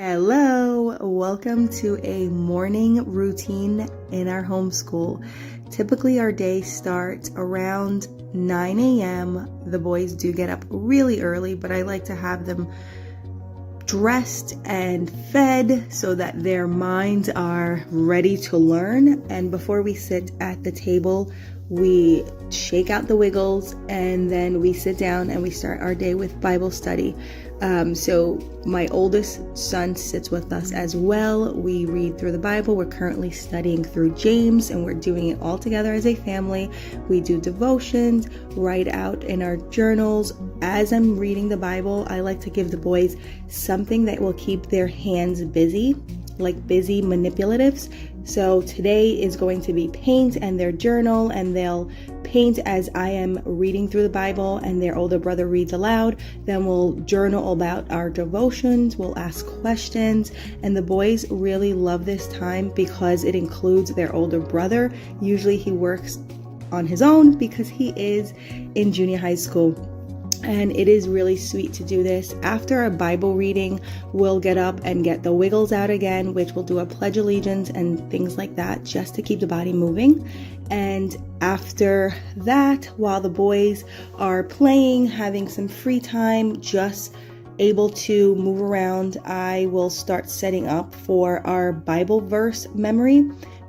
Hello, welcome to a morning routine in our homeschool. Typically our day starts around 9 a.m. The boys do get up really early, but I like to have them dressed and fed so that their minds are ready to learn. And before we sit at the table, we shake out the wiggles and then we sit down and we start our day with Bible study. So my oldest son sits with us as well. We read through the Bible. We're currently studying through James and we're doing it all together as a family. We do devotions, write out in our journals. As I'm reading the Bible, I like to give the boys something that will keep their hands busy, like busy manipulatives. So today is going to be paint and their journal, and they'll paint as I am reading through the Bible and their older brother reads aloud. Then we'll journal about our devotions, we'll ask questions, and the boys really love this time because it includes their older brother. Usually he works on his own because he is in junior high school. And it is really sweet to do this. After a Bible reading, we'll get up and get the wiggles out again, which we'll do a pledge allegiance and things like that just to keep the body moving. And after that, while the boys are playing, having some free time, just able to move around, I will start setting up for our Bible verse memory,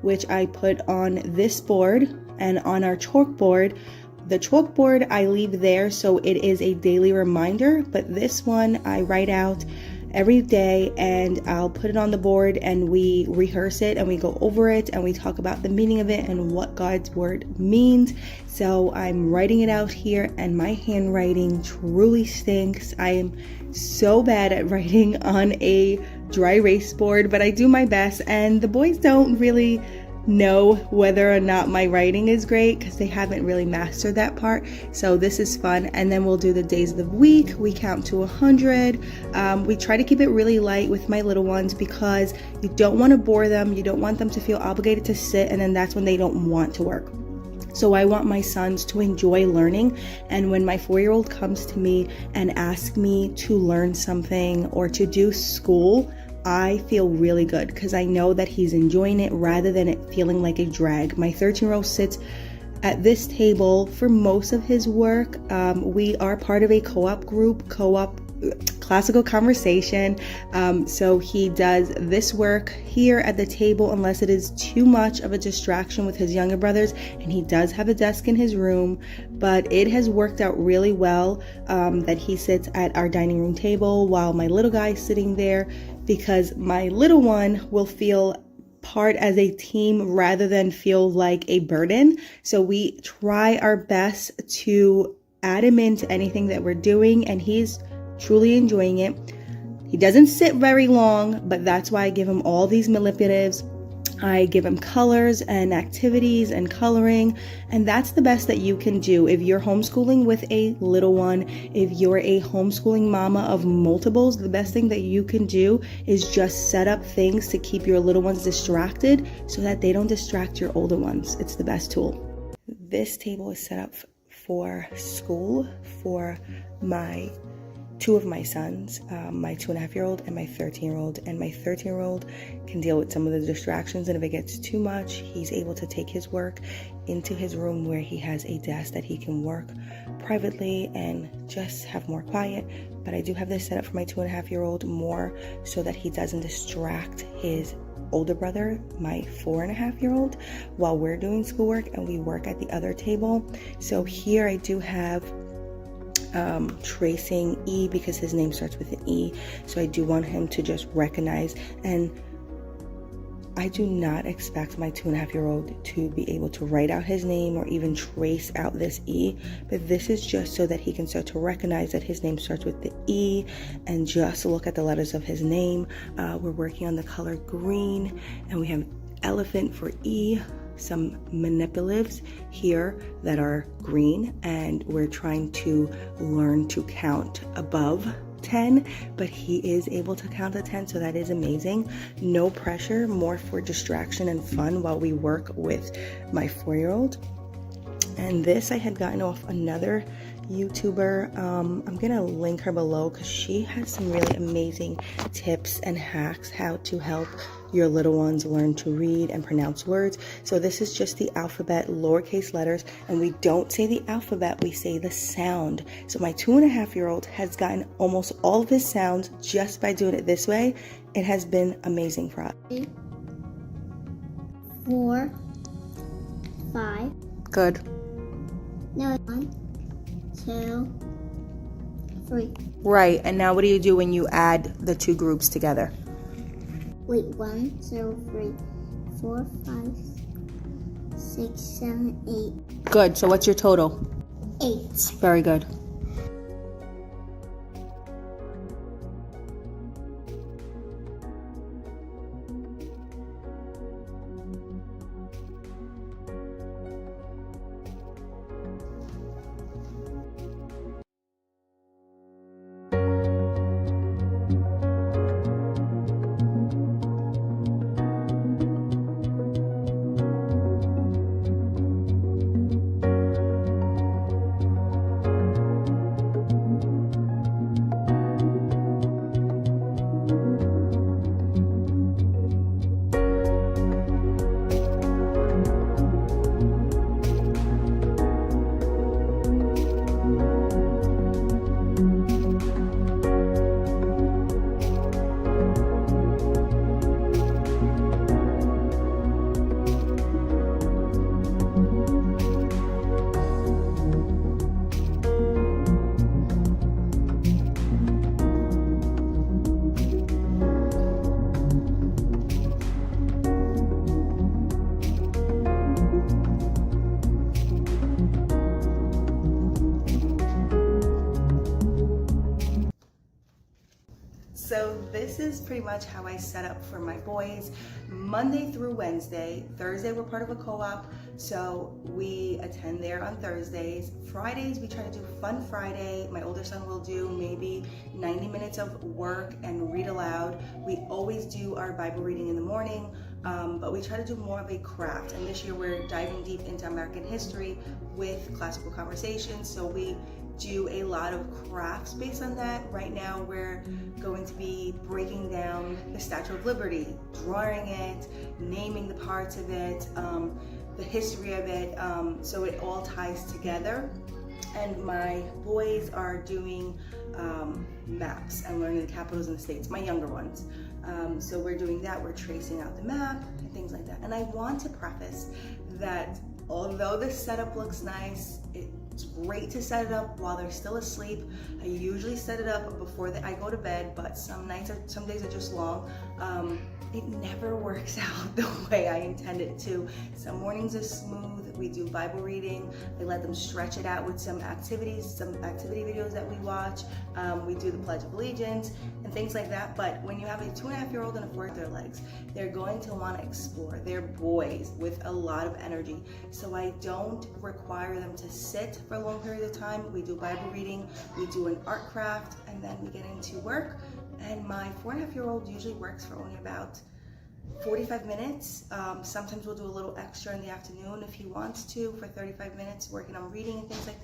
which I put on this board and on our chalkboard. The chalkboard I leave there so it is a daily reminder, but this one I write out every day and I'll put it on the board and we rehearse it and we go over it and we talk about the meaning of it and what God's word means. So I'm writing it out here and my handwriting truly stinks. I am so bad at writing on a dry erase board, but I do my best, and the boys don't really know whether or not my writing is great because they haven't really mastered that part. So this is fun. And then we'll do the days of the week. We count to 100. We try to keep it really light with my little ones because you don't want to bore them. You don't want them to feel obligated to sit, and then that's when they don't want to work. So I want my sons to enjoy learning. And when my 4-year-old comes to me and asks me to learn something or to do school, I feel really good because I know that he's enjoying it rather than it feeling like a drag. My 13-year-old sits at this table for most of his work. We are part of a co-op group, classical conversation. So he does this work here at the table unless it is too much of a distraction with his younger brothers, and he does have a desk in his room, but it has worked out really well that he sits at our dining room table while my little guy is sitting there, because my little one will feel part as a team rather than feel like a burden. So we try our best to add him into anything that we're doing, and he's truly enjoying it. He doesn't sit very long, but that's why I give him all these manipulatives. I give him colors and activities and coloring, and that's the best that you can do if you're homeschooling with a little one. If you're a homeschooling mama of multiples, the best thing that you can do is just set up things to keep your little ones distracted so that they don't distract your older ones. It's the best tool. This table is set up for school for my two of my sons, my 2.5-year-old and my 13-year-old. And my 13-year-old can deal with some of the distractions, and if it gets too much, he's able to take his work into his room where he has a desk that he can work privately and just have more quiet. But I do have this set up for my 2.5-year-old more so that he doesn't distract his older brother, my 4.5-year-old, while we're doing schoolwork and we work at the other table. So here I do have tracing E because his name starts with an E, so I do want him to just recognize. And I do not expect my 2.5-year-old to be able to write out his name or even trace out this E, but this is just so that he can start to recognize that his name starts with the E and just look at the letters of his name. We're working on the color green, and we have elephant for E, some manipulatives here that are green, and we're trying to learn to count above 10, but he is able to count to 10, so that is amazing. No pressure, more for distraction and fun while we work with my 4-year-old. And this I had gotten off another YouTuber. I'm gonna link her below because she has some really amazing tips and hacks how to help your little ones learn to read and pronounce words. So this is just the alphabet, lowercase letters, and we don't say the alphabet, we say the sound. So my 2.5-year-old has gotten almost all of his sounds just by doing it this way. It has been amazing for us. 4, 5. Good. No, 1, 2, 3. Right, and now what do you do when you add the two groups together? Wait, 1, 2, 3, 4, 5, 6, 7, 8. Good, so what's your total? 8. Very good. So this is pretty much how I set up for my boys. Monday through Wednesday. Thursday we're part of a co-op, so we attend there on Thursdays. Fridays we try to do Fun Friday. My older son will do maybe 90 minutes of work and read aloud. We always do our Bible reading in the morning, but we try to do more of a craft. And this year we're diving deep into American history with classical conversations, so we do a lot of crafts based on that. Right now we're going to be breaking down the Statue of Liberty, drawing it, naming the parts of it, the history of it, so it all ties together. And my boys are doing maps and learning the capitals in the states, my younger ones. So we're doing that, we're tracing out the map and things like that. And I want to preface that although the setup looks nice, it's great to set it up while they're still asleep. I usually set it up before I go to bed, but some days are just long. It never works out the way I intended it to. Some mornings are smooth. We do Bible reading. I let them stretch it out with some activities, some activity videos that we watch. We do the Pledge of Allegiance and things like that. But when you have a 2.5-year-old and a 4 their legs, they're going to want to explore. They're boys with a lot of energy. So I don't require them to sit for a long period of time. We do Bible reading, we do an art craft, and then we get into work. And my 4.5-year-old usually works for only about 45 minutes. Sometimes we'll do a little extra in the afternoon if he wants to for 35 minutes working on reading and things like that.